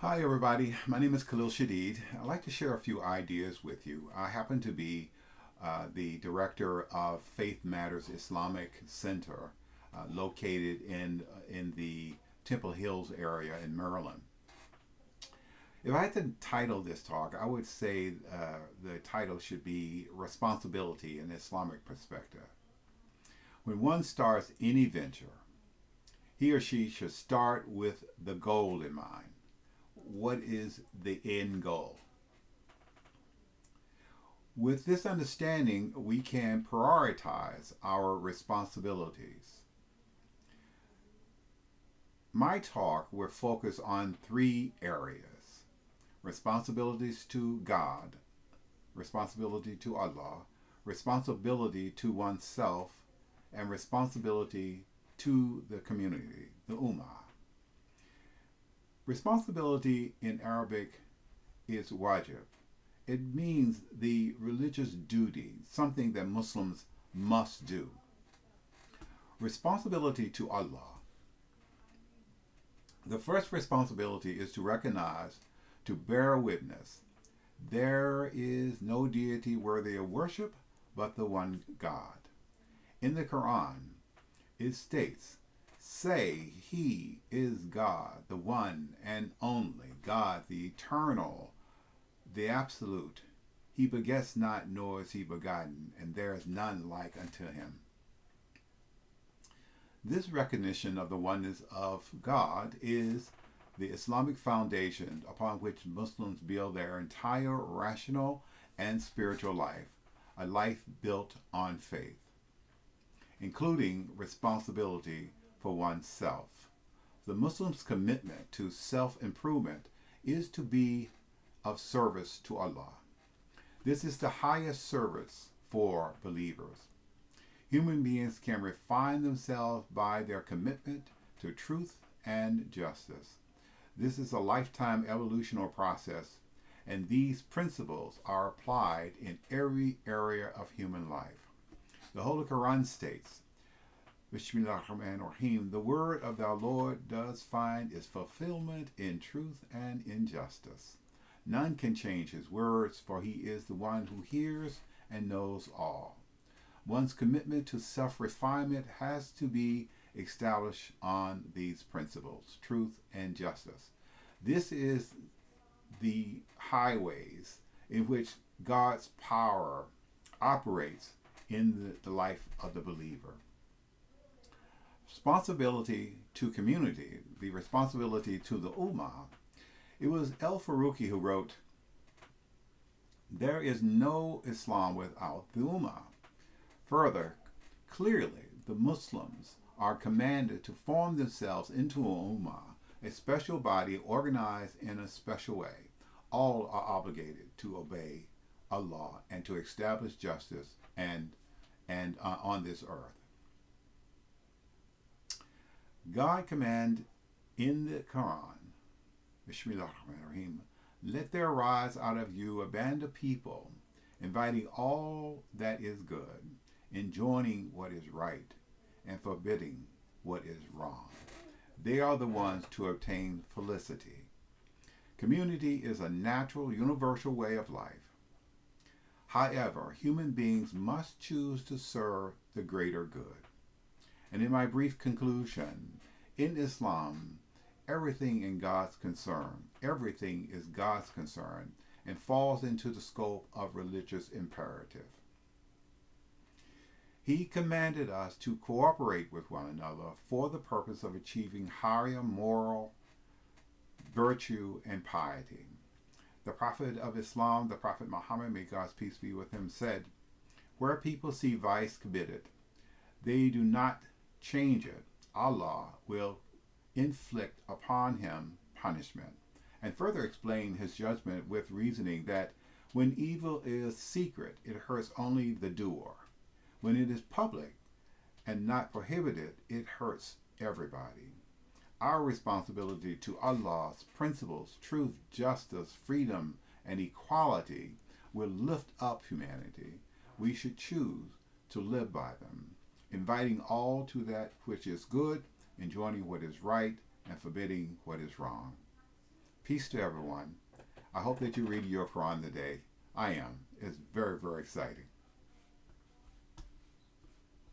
Hi, everybody. My name is Khalil. I'd like to share a few ideas with you. I happen to be the director of Faith Matters Islamic Center, located in the Temple Hills area in Maryland. If I had to title this talk, I would say the title should be Responsibility in Islamic Perspective. When one starts any venture, he or she should start with the goal in mind. What is the end goal? With this understanding, we can prioritize our responsibilities. My talk will focus on three areas: responsibilities to God, responsibility to Allah, responsibility to oneself, and responsibility to the community, the Ummah. Responsibility in Arabic is wajib. It means the religious duty, something that Muslims must do. Responsibility to Allah. The first responsibility is to recognize, to bear witness, there is no deity worthy of worship but the one God. In the Quran, it states, "Say, He is God, the one and only, God, the eternal, the absolute. He begets not, nor is he begotten, and there is none like unto him." This recognition of the oneness of God is the Islamic foundation upon which Muslims build their entire rational and spiritual life, a life built on faith, including responsibility for oneself. The Muslim's commitment to self-improvement is to be of service to Allah. This is the highest service for believers. Human beings can refine themselves by their commitment to truth and justice. This is a lifetime evolutionary process, and these principles are applied in every area of human life. The Holy Quran states, Bismillahirrahmanirrahim, "The word of our Lord does find its fulfillment in truth and in justice. None can change his words, for he is the one who hears and knows all." One's commitment to self-refinement has to be established on these principles, truth and justice. This is the highways in which God's power operates in the life of the believer. Responsibility to community, the responsibility to the Ummah. It was El Faruqi who wrote, "There is no Islam without the Ummah." Further, clearly the Muslims are commanded to form themselves into an Ummah, a special body organized in a special way. All are obligated to obey Allah and to establish justice and on this earth. God command in the Quran, Bismillahirrahmanirrahim, "Let there arise out of you a band of people, inviting all that is good, enjoining what is right, and forbidding what is wrong. They are the ones to obtain felicity." Community is a natural, universal way of life. However, human beings must choose to serve the greater good. And in my brief conclusion, in Islam, everything is God's concern and falls into the scope of religious imperative. He commanded us to cooperate with one another for the purpose of achieving higher moral virtue and piety. The Prophet of Islam, the Prophet Muhammad, may God's peace be with him, said, "Where people see vice committed, they do not change it. Allah will inflict upon him punishment," and further explain his judgment with reasoning that when evil is secret, it hurts only the doer. When it is public and not prohibited, it hurts everybody. Our responsibility to Allah's principles, truth, justice, freedom, and equality will lift up humanity. We should choose to live by them, inviting all to that which is good, enjoining what is right, and forbidding what is wrong. Peace to everyone. I hope that you read your Quran today. I am. It's very, very exciting.